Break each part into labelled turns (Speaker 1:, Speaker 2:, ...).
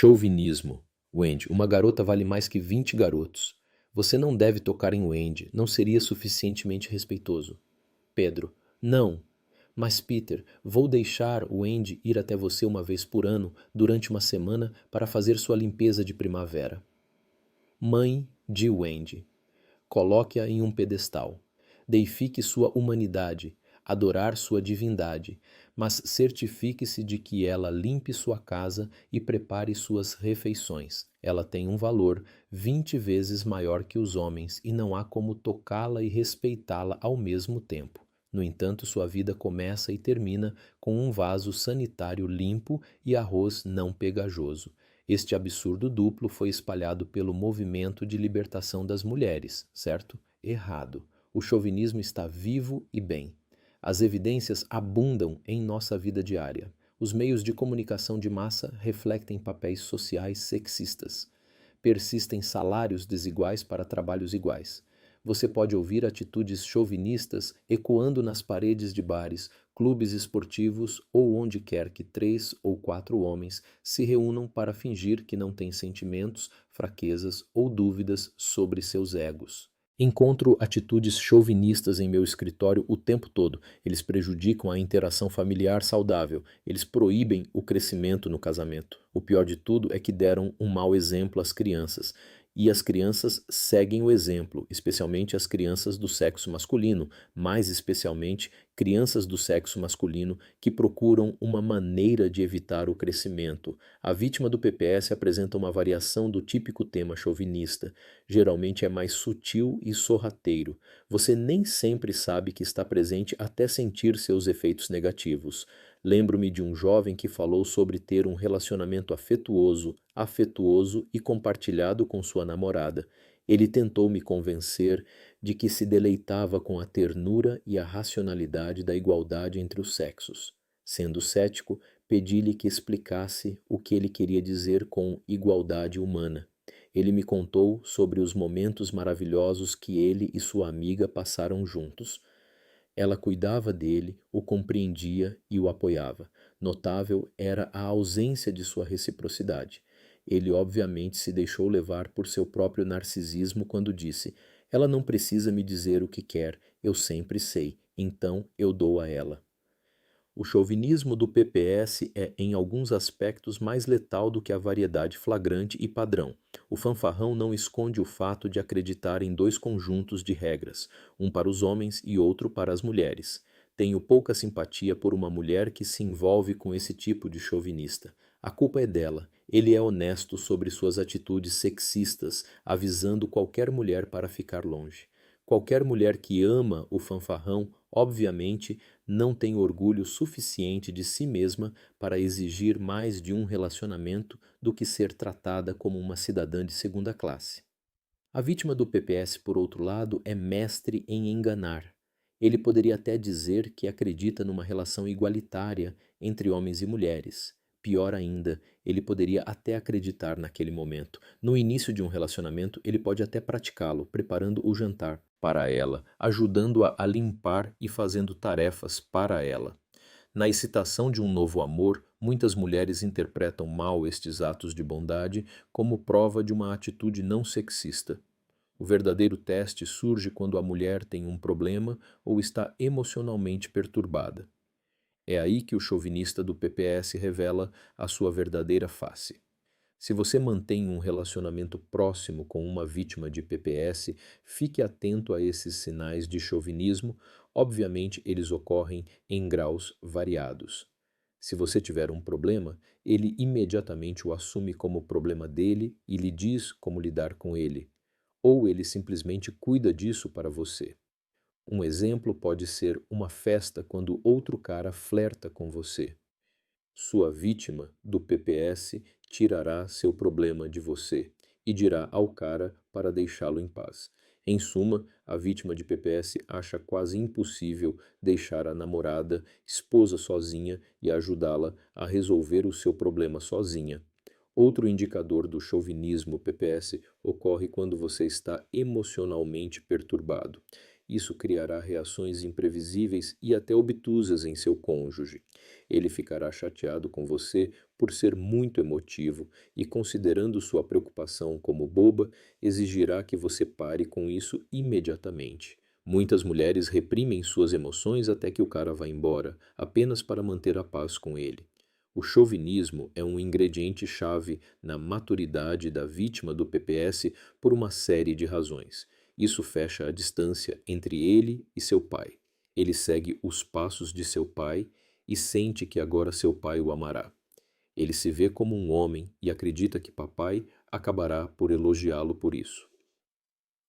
Speaker 1: Chauvinismo. Wendy, uma garota vale mais que 20 garotos. Você não deve tocar em Wendy, não seria suficientemente respeitoso. Pedro, não. Mas Peter, vou deixar Wendy ir até você uma vez por ano, durante uma semana, para fazer sua limpeza de primavera. Mãe de Wendy. Coloque-a em um pedestal. Deifique sua humanidade, adorar sua divindade, mas certifique-se de que ela limpe sua casa e prepare suas refeições. Ela tem um valor 20 vezes maior que os homens e não há como tocá-la e respeitá-la ao mesmo tempo. No entanto, sua vida começa e termina com um vaso sanitário limpo e arroz não pegajoso. Este absurdo duplo foi espalhado pelo movimento de libertação das mulheres, certo? Errado. O chauvinismo está vivo e bem. As evidências abundam em nossa vida diária. Os meios de comunicação de massa refletem papéis sociais sexistas. Persistem salários desiguais para trabalhos iguais. Você pode ouvir atitudes chauvinistas ecoando nas paredes de bares, clubes esportivos ou onde quer que 3 ou 4 homens se reúnam para fingir que não têm sentimentos, fraquezas ou dúvidas sobre seus egos. Encontro atitudes chauvinistas em meu escritório o tempo todo. Eles prejudicam a interação familiar saudável. Eles proíbem o crescimento no casamento. O pior de tudo é que deram um mau exemplo às crianças. E as crianças seguem o exemplo, especialmente as crianças do sexo masculino, mais especialmente crianças do sexo masculino que procuram uma maneira de evitar o crescimento. A vítima do PPS apresenta uma variação do típico tema chauvinista. Geralmente é mais sutil e sorrateiro. Você nem sempre sabe que está presente até sentir seus efeitos negativos. Lembro-me de um jovem que falou sobre ter um relacionamento afetuoso e compartilhado com sua namorada. Ele tentou me convencer de que se deleitava com a ternura e a racionalidade da igualdade entre os sexos. Sendo cético, pedi-lhe que explicasse o que ele queria dizer com igualdade humana. Ele me contou sobre os momentos maravilhosos que ele e sua amiga passaram juntos. Ela cuidava dele, o compreendia e o apoiava. Notável era a ausência de sua reciprocidade. Ele obviamente se deixou levar por seu próprio narcisismo quando disse: "Ela não precisa me dizer o que quer, eu sempre sei, então eu dou a ela." O chauvinismo do PPS é, em alguns aspectos, mais letal do que a variedade flagrante e padrão. O fanfarrão não esconde o fato de acreditar em dois conjuntos de regras, um para os homens e outro para as mulheres. Tenho pouca simpatia por uma mulher que se envolve com esse tipo de chauvinista. A culpa é dela. Ele é honesto sobre suas atitudes sexistas, avisando qualquer mulher para ficar longe. Qualquer mulher que ama o fanfarrão, obviamente, não tem orgulho suficiente de si mesma para exigir mais de um relacionamento do que ser tratada como uma cidadã de segunda classe. A vítima do PPS, por outro lado, é mestre em enganar. Ele poderia até dizer que acredita numa relação igualitária entre homens e mulheres. Pior ainda, ele poderia até acreditar naquele momento. No início de um relacionamento, ele pode até praticá-lo, preparando o jantar para ela, ajudando-a a limpar e fazendo tarefas para ela. Na excitação de um novo amor, muitas mulheres interpretam mal estes atos de bondade como prova de uma atitude não sexista. O verdadeiro teste surge quando a mulher tem um problema ou está emocionalmente perturbada. É aí que o chauvinista do PPS revela a sua verdadeira face. Se você mantém um relacionamento próximo com uma vítima de PPS, fique atento a esses sinais de chauvinismo. Obviamente, eles ocorrem em graus variados. Se você tiver um problema, ele imediatamente o assume como problema dele e lhe diz como lidar com ele. Ou ele simplesmente cuida disso para você. Um exemplo pode ser uma festa quando outro cara flerta com você. Sua vítima do PPS tirará seu problema de você e dirá ao cara para deixá-lo em paz. Em suma, a vítima de PPS acha quase impossível deixar a namorada, esposa sozinha e ajudá-la a resolver o seu problema sozinha. Outro indicador do chauvinismo PPS ocorre quando você está emocionalmente perturbado. Isso criará reações imprevisíveis e até obtusas em seu cônjuge. Ele ficará chateado com você Por ser muito emotivo e considerando sua preocupação como boba, exigirá que você pare com isso imediatamente. Muitas mulheres reprimem suas emoções até que o cara vá embora, apenas para manter a paz com ele. O chauvinismo é um ingrediente-chave na maturidade da vítima do PPS por uma série de razões. Isso fecha a distância entre ele e seu pai. Ele segue os passos de seu pai e sente que agora seu pai o amará. Ele se vê como um homem e acredita que papai acabará por elogiá-lo por isso.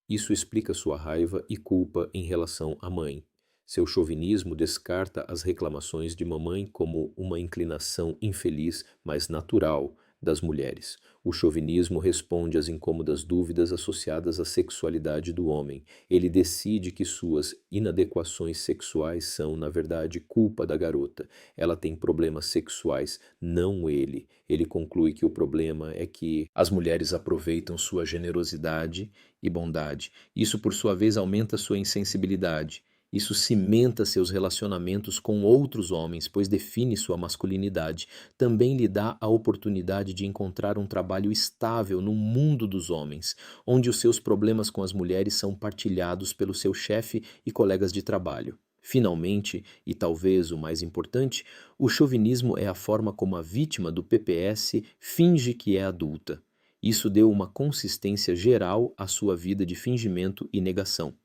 Speaker 1: Isso explica sua raiva e culpa em relação à mãe. Seu chauvinismo descarta as reclamações de mamãe como uma inclinação infeliz, mas natural, das mulheres. O chauvinismo responde às incômodas dúvidas associadas à sexualidade do homem. Ele decide que suas inadequações sexuais são, na verdade, culpa da garota. Ela tem problemas sexuais, não ele. Ele conclui que o problema é que as mulheres aproveitam sua generosidade e bondade. Isso, por sua vez, aumenta sua insensibilidade. Isso cimenta seus relacionamentos com outros homens, pois define sua masculinidade. Também lhe dá a oportunidade de encontrar um trabalho estável no mundo dos homens, onde os seus problemas com as mulheres são partilhados pelo seu chefe e colegas de trabalho. Finalmente, e talvez o mais importante, o chauvinismo é a forma como a vítima do PPS finge que é adulta. Isso deu uma consistência geral à sua vida de fingimento e negação.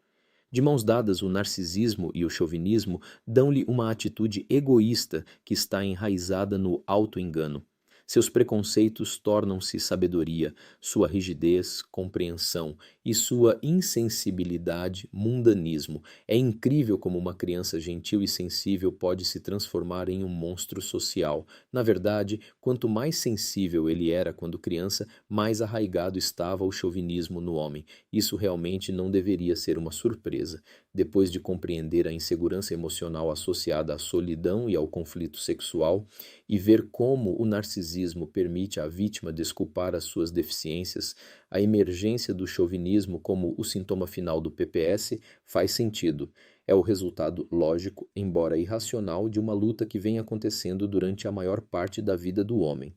Speaker 1: De mãos dadas, o narcisismo e o chauvinismo dão-lhe uma atitude egoísta que está enraizada no auto-engano. Seus preconceitos tornam-se sabedoria, sua rigidez, compreensão e sua insensibilidade, mundanismo. É incrível como uma criança gentil e sensível pode se transformar em um monstro social. Na verdade, quanto mais sensível ele era quando criança, mais arraigado estava o chauvinismo no homem. Isso realmente não deveria ser uma surpresa. Depois de compreender a insegurança emocional associada à solidão e ao conflito sexual, e ver como o narcisismo permite à vítima desculpar as suas deficiências, a emergência do chauvinismo como o sintoma final do PPS faz sentido. É o resultado lógico, embora irracional, de uma luta que vem acontecendo durante a maior parte da vida do homem.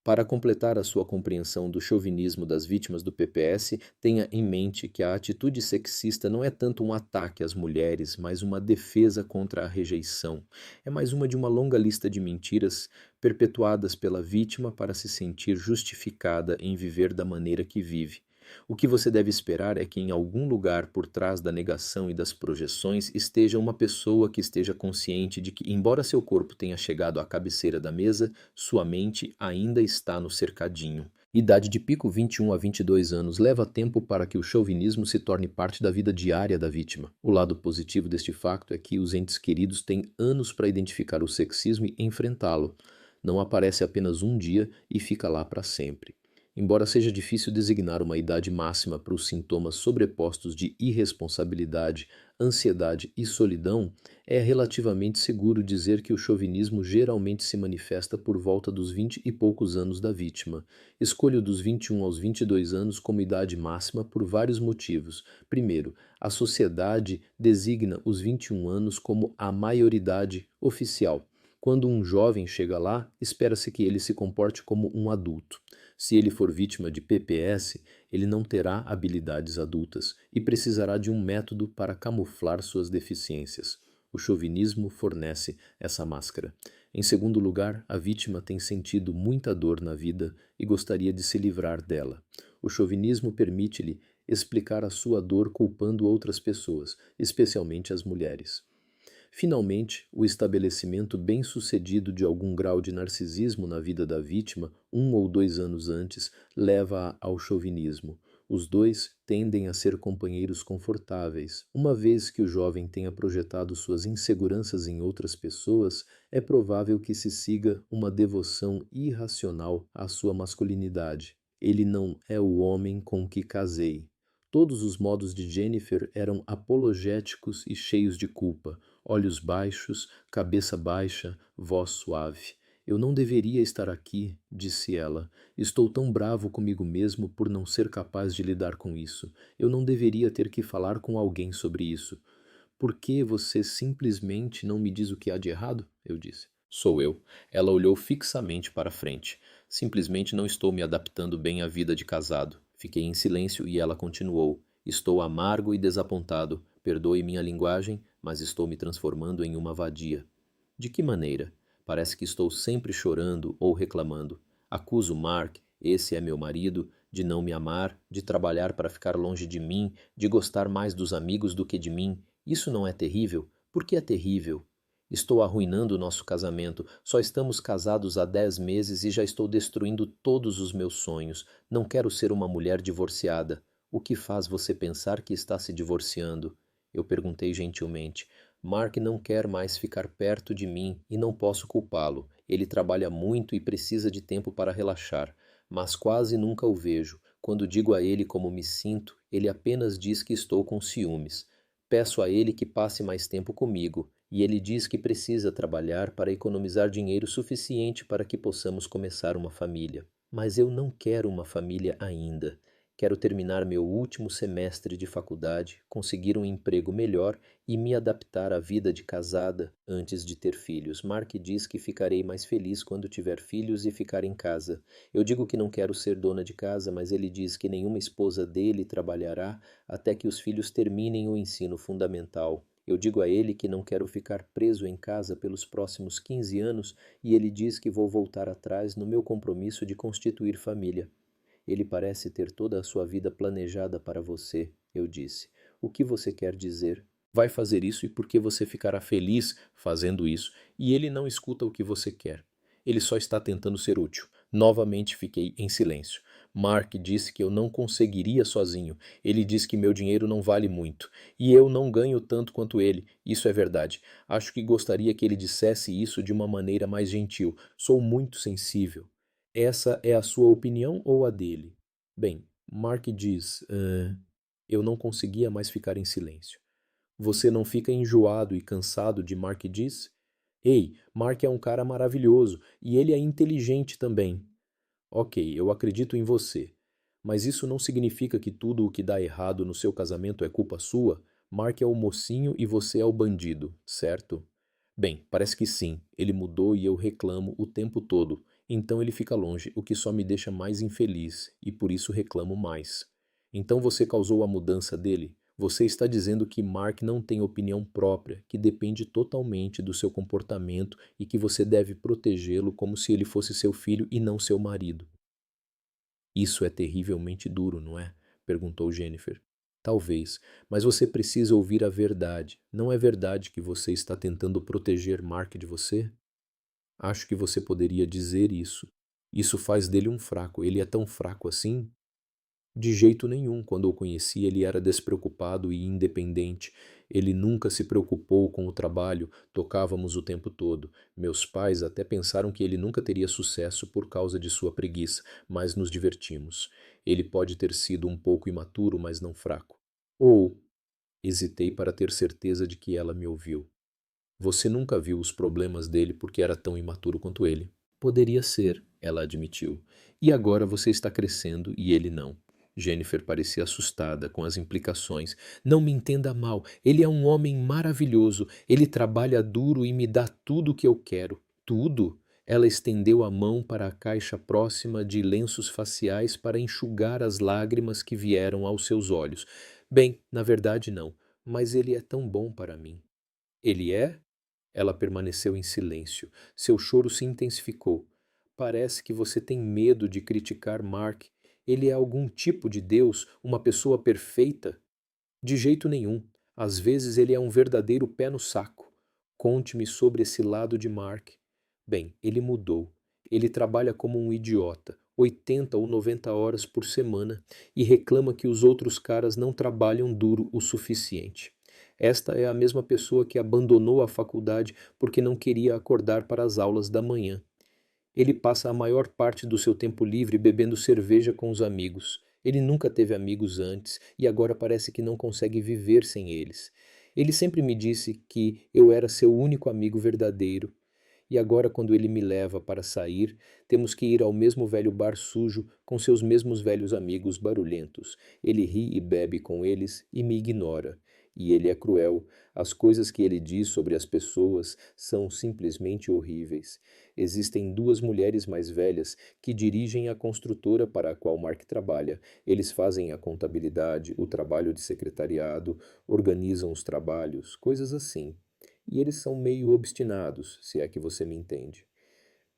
Speaker 1: Para completar a sua compreensão do chauvinismo das vítimas do PPS, tenha em mente que a atitude sexista não é tanto um ataque às mulheres, mas uma defesa contra a rejeição. É mais uma de uma longa lista de mentiras perpetuadas pela vítima para se sentir justificada em viver da maneira que vive. O que você deve esperar é que em algum lugar por trás da negação e das projeções esteja uma pessoa que esteja consciente de que, embora seu corpo tenha chegado à cabeceira da mesa, sua mente ainda está no cercadinho. Idade de pico 21 a 22 anos leva tempo para que o chauvinismo se torne parte da vida diária da vítima. O lado positivo deste facto é que os entes queridos têm anos para identificar o sexismo e enfrentá-lo. Não aparece apenas um dia e fica lá para sempre. Embora seja difícil designar uma idade máxima para os sintomas sobrepostos de irresponsabilidade, ansiedade e solidão, é relativamente seguro dizer que o chauvinismo geralmente se manifesta por volta dos 20 e poucos anos da vítima. Escolho dos 21 aos 22 anos como idade máxima por vários motivos. Primeiro, a sociedade designa os 21 anos como a maioridade oficial. Quando um jovem chega lá, espera-se que ele se comporte como um adulto. Se ele for vítima de PPS, ele não terá habilidades adultas e precisará de um método para camuflar suas deficiências. O chauvinismo fornece essa máscara. Em segundo lugar, a vítima tem sentido muita dor na vida e gostaria de se livrar dela. O chauvinismo permite-lhe explicar a sua dor culpando outras pessoas, especialmente as mulheres. Finalmente, o estabelecimento bem-sucedido de algum grau de narcisismo na vida da vítima, 1 ou 2 anos antes, leva-a ao chauvinismo. Os dois tendem a ser companheiros confortáveis. Uma vez que o jovem tenha projetado suas inseguranças em outras pessoas, é provável que se siga uma devoção irracional à sua masculinidade. Ele não é o homem com que casei. Todos os modos de Jennifer eram apologéticos e cheios de culpa. Olhos baixos, cabeça baixa, voz suave. Eu não deveria estar aqui, disse ela. Estou tão bravo comigo mesmo por não ser capaz de lidar com isso. Eu não deveria ter que falar com alguém sobre isso. Por que você simplesmente não me diz o que há de errado? Eu disse. Sou eu. Ela olhou fixamente para a frente. Simplesmente não estou me adaptando bem à vida de casado. Fiquei em silêncio e ela continuou. Estou amargo e desapontado. Perdoe minha linguagem, mas estou me transformando em uma vadia. De que maneira? Parece que estou sempre chorando ou reclamando. Acuso Mark, esse é meu marido, de não me amar, de trabalhar para ficar longe de mim, de gostar mais dos amigos do que de mim. Isso não é terrível? Por que é terrível? Estou arruinando o nosso casamento. Só estamos casados há 10 meses e já estou destruindo todos os meus sonhos. Não quero ser uma mulher divorciada. O que faz você pensar que está se divorciando? Eu perguntei gentilmente. Mark não quer mais ficar perto de mim e não posso culpá-lo. Ele trabalha muito e precisa de tempo para relaxar, mas quase nunca o vejo. Quando digo a ele como me sinto, ele apenas diz que estou com ciúmes. Peço a ele que passe mais tempo comigo, e ele diz que precisa trabalhar para economizar dinheiro suficiente para que possamos começar uma família. Mas eu não quero uma família ainda. Quero terminar meu último semestre de faculdade, conseguir um emprego melhor e me adaptar à vida de casada antes de ter filhos. Mark diz que ficarei mais feliz quando tiver filhos e ficar em casa. Eu digo que não quero ser dona de casa, mas ele diz que nenhuma esposa dele trabalhará até que os filhos terminem o ensino fundamental. Eu digo a ele que não quero ficar preso em casa pelos próximos 15 anos e ele diz que vou voltar atrás no meu compromisso de constituir família. Ele parece ter toda a sua vida planejada para você, eu disse. O que você quer dizer? Vai fazer isso e porque você ficará feliz fazendo isso, e ele não escuta o que você quer. Ele só está tentando ser útil. Novamente fiquei em silêncio. Mark disse que eu não conseguiria sozinho. Ele diz que meu dinheiro não vale muito. E eu não ganho tanto quanto ele. Isso é verdade. Acho que gostaria que ele dissesse isso de uma maneira mais gentil. Sou muito sensível. Essa é a sua opinião ou a dele? Bem, Mark diz, eu não conseguia mais ficar em silêncio. Você não fica enjoado e cansado de Mark diz? Ei, Mark é um cara maravilhoso e ele é inteligente também. Ok, eu acredito em você. Mas isso não significa que tudo o que dá errado no seu casamento é culpa sua? Mark é o mocinho e você é o bandido, certo? Bem, parece que sim. Ele mudou e eu reclamo o tempo todo. Então ele fica longe, o que só me deixa mais infeliz e por isso reclamo mais. Então você causou a mudança dele? Você está dizendo que Mark não tem opinião própria, que depende totalmente do seu comportamento e que você deve protegê-lo como se ele fosse seu filho e não seu marido. Isso é terrivelmente duro, não é? Perguntou Jennifer. Talvez, mas você precisa ouvir a verdade. Não é verdade que você está tentando proteger Mark de você? Acho que você poderia dizer isso. Isso faz dele um fraco. Ele é tão fraco assim? De jeito nenhum. Quando o conheci, ele era despreocupado e independente. Ele nunca se preocupou com o trabalho, tocávamos o tempo todo. Meus pais até pensaram que ele nunca teria sucesso por causa de sua preguiça, mas nos divertimos. Ele pode ter sido um pouco imaturo, mas não fraco. Ou, hesitei para ter certeza de que ela me ouviu. Você nunca viu os problemas dele porque era tão imaturo quanto ele. Poderia ser, ela admitiu. E agora você está crescendo e ele não. Jennifer parecia assustada com as implicações. Não me entenda mal, ele é um homem maravilhoso. Ele trabalha duro e me dá tudo o que eu quero. Tudo? Ela estendeu a mão para a caixa próxima de lenços faciais para enxugar as lágrimas que vieram aos seus olhos. Bem, na verdade não, mas ele é tão bom para mim. Ele é? Ela permaneceu em silêncio. Seu choro se intensificou. Parece que você tem medo de criticar Mark. Ele é algum tipo de Deus, uma pessoa perfeita? De jeito nenhum. Às vezes ele é um verdadeiro pé no saco. Conte-me sobre esse lado de Mark. Bem, ele mudou. Ele trabalha como um idiota, 80 ou 90 horas por semana, e reclama que os outros caras não trabalham duro o suficiente. Esta é a mesma pessoa que abandonou a faculdade porque não queria acordar para as aulas da manhã. Ele passa a maior parte do seu tempo livre bebendo cerveja com os amigos. Ele nunca teve amigos antes e agora parece que não consegue viver sem eles. Ele sempre me disse que eu era seu único amigo verdadeiro. E agora, quando ele me leva para sair, temos que ir ao mesmo velho bar sujo com seus mesmos velhos amigos barulhentos. Ele ri e bebe com eles e me ignora. E ele é cruel. As coisas que ele diz sobre as pessoas são simplesmente horríveis. Existem duas mulheres mais velhas que dirigem a construtora para a qual Mark trabalha. Eles fazem a contabilidade, o trabalho de secretariado, organizam os trabalhos, coisas assim. E eles são meio obstinados, se é que você me entende.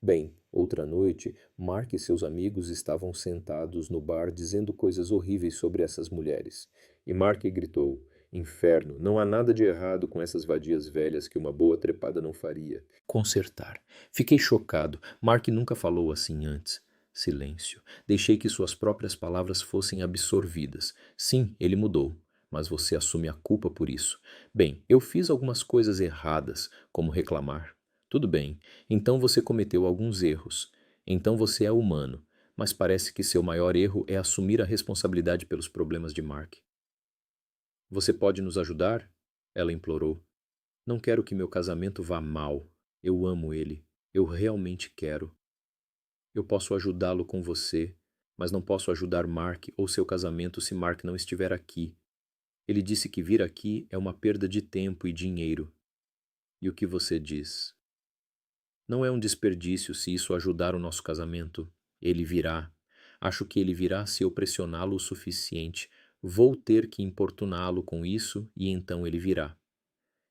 Speaker 1: Bem, outra noite, Mark e seus amigos estavam sentados no bar dizendo coisas horríveis sobre essas mulheres. E Mark gritou: Inferno, não há nada de errado com essas vadias velhas que uma boa trepada não faria. Consertar. Fiquei chocado. Mark nunca falou assim antes. Silêncio. Deixei que suas próprias palavras fossem absorvidas. Sim, ele mudou. Mas você assume a culpa por isso. Bem, eu fiz algumas coisas erradas, como reclamar. Tudo bem, então você cometeu alguns erros. Então você é humano. Mas parece que seu maior erro é assumir a responsabilidade pelos problemas de Mark. Você pode nos ajudar? Ela implorou. Não quero que meu casamento vá mal. Eu amo ele. Eu realmente quero. Eu posso ajudá-lo com você, mas não posso ajudar Mark ou seu casamento se Mark não estiver aqui. Ele disse que vir aqui é uma perda de tempo e dinheiro. E o que você diz? Não é um desperdício se isso ajudar o nosso casamento. Ele virá. Acho que ele virá se eu pressioná-lo o suficiente. Vou ter que importuná-lo com isso e então ele virá.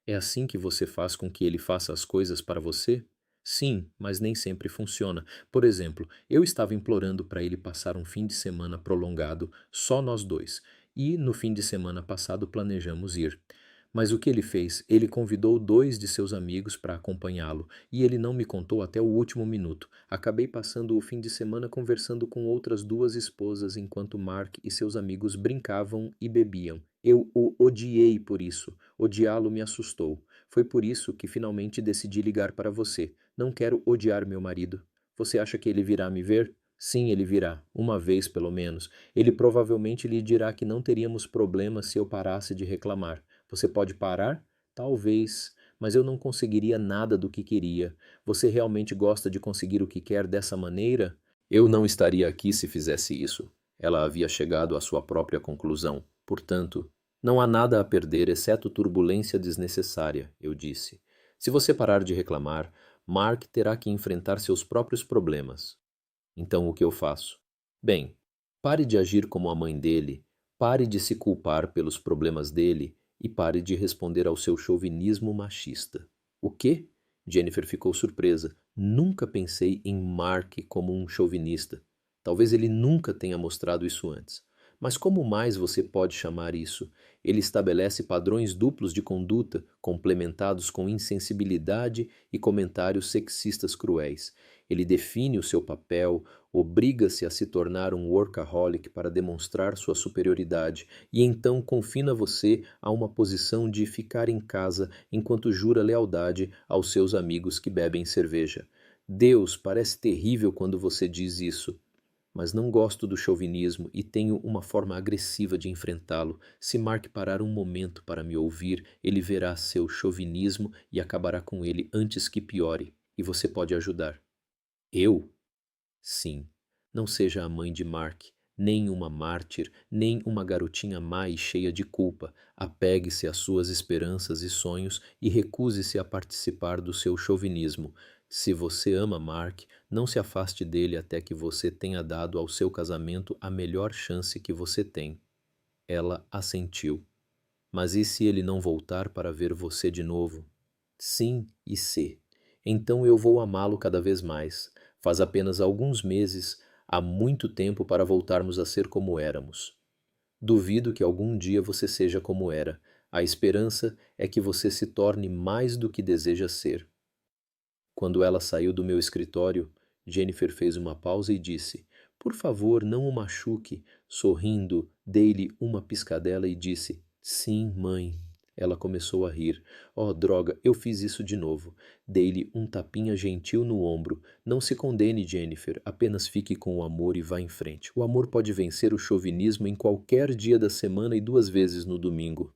Speaker 1: É assim que você faz com que ele faça as coisas para você? Sim, mas nem sempre funciona. Por exemplo, eu estava implorando para ele passar um fim de semana prolongado, só nós dois, e no fim de semana passado planejamos ir. Mas o que ele fez? Ele convidou dois de seus amigos para acompanhá-lo, e ele não me contou até o último minuto. Acabei passando o fim de semana conversando com outras duas esposas enquanto Mark e seus amigos brincavam e bebiam. Eu o odiei por isso. Odiá-lo me assustou. Foi por isso que finalmente decidi ligar para você. Não quero odiar meu marido. Você acha que ele virá me ver? Sim, ele virá, uma vez pelo menos. Ele provavelmente lhe dirá que não teríamos problema se eu parasse de reclamar. Você pode parar? Talvez, mas eu não conseguiria nada do que queria. Você realmente gosta de conseguir o que quer dessa maneira? Eu não estaria aqui se fizesse isso. Ela havia chegado à sua própria conclusão. Portanto, não há nada a perder exceto turbulência desnecessária, eu disse. Se você parar de reclamar, Mark terá que enfrentar seus próprios problemas. Então o que eu faço? Bem, pare de agir como a mãe dele, pare de se culpar pelos problemas dele e pare de responder ao seu chauvinismo machista. O quê? Jennifer ficou surpresa. Nunca pensei em Mark como um chauvinista. Talvez ele nunca tenha mostrado isso antes. Mas como mais você pode chamar isso? Ele estabelece padrões duplos de conduta, complementados com insensibilidade e comentários sexistas cruéis. Ele define o seu papel, obriga-se a se tornar um workaholic para demonstrar sua superioridade e então confina você a uma posição de ficar em casa enquanto jura lealdade aos seus amigos que bebem cerveja. Deus, parece terrível quando você diz isso. Mas não gosto do chauvinismo e tenho uma forma agressiva de enfrentá-lo. Se Mark parar um momento para me ouvir, ele verá seu chauvinismo e acabará com ele antes que piore. E você pode ajudar. Eu? Sim. Não seja a mãe de Mark, nem uma mártir, nem uma garotinha má e cheia de culpa. Apegue-se às suas esperanças e sonhos e recuse-se a participar do seu chauvinismo. Se você ama Mark, não se afaste dele até que você tenha dado ao seu casamento a melhor chance que você tem. Ela assentiu. Mas e se ele não voltar para ver você de novo? Sim e se. Então eu vou amá-lo cada vez mais. Faz apenas alguns meses, há muito tempo para voltarmos a ser como éramos. Duvido que algum dia você seja como era. A esperança é que você se torne mais do que deseja ser. Quando ela saiu do meu escritório, Jennifer fez uma pausa e disse: Por favor, não o machuque. Sorrindo, dei-lhe uma piscadela e disse: Sim, mãe. Ela começou a rir. Oh, droga, eu fiz isso de novo. Dei-lhe um tapinha gentil no ombro. Não se condene, Jennifer. Apenas fique com o amor e vá em frente. O amor pode vencer o chauvinismo em qualquer dia da semana e 2 vezes no domingo.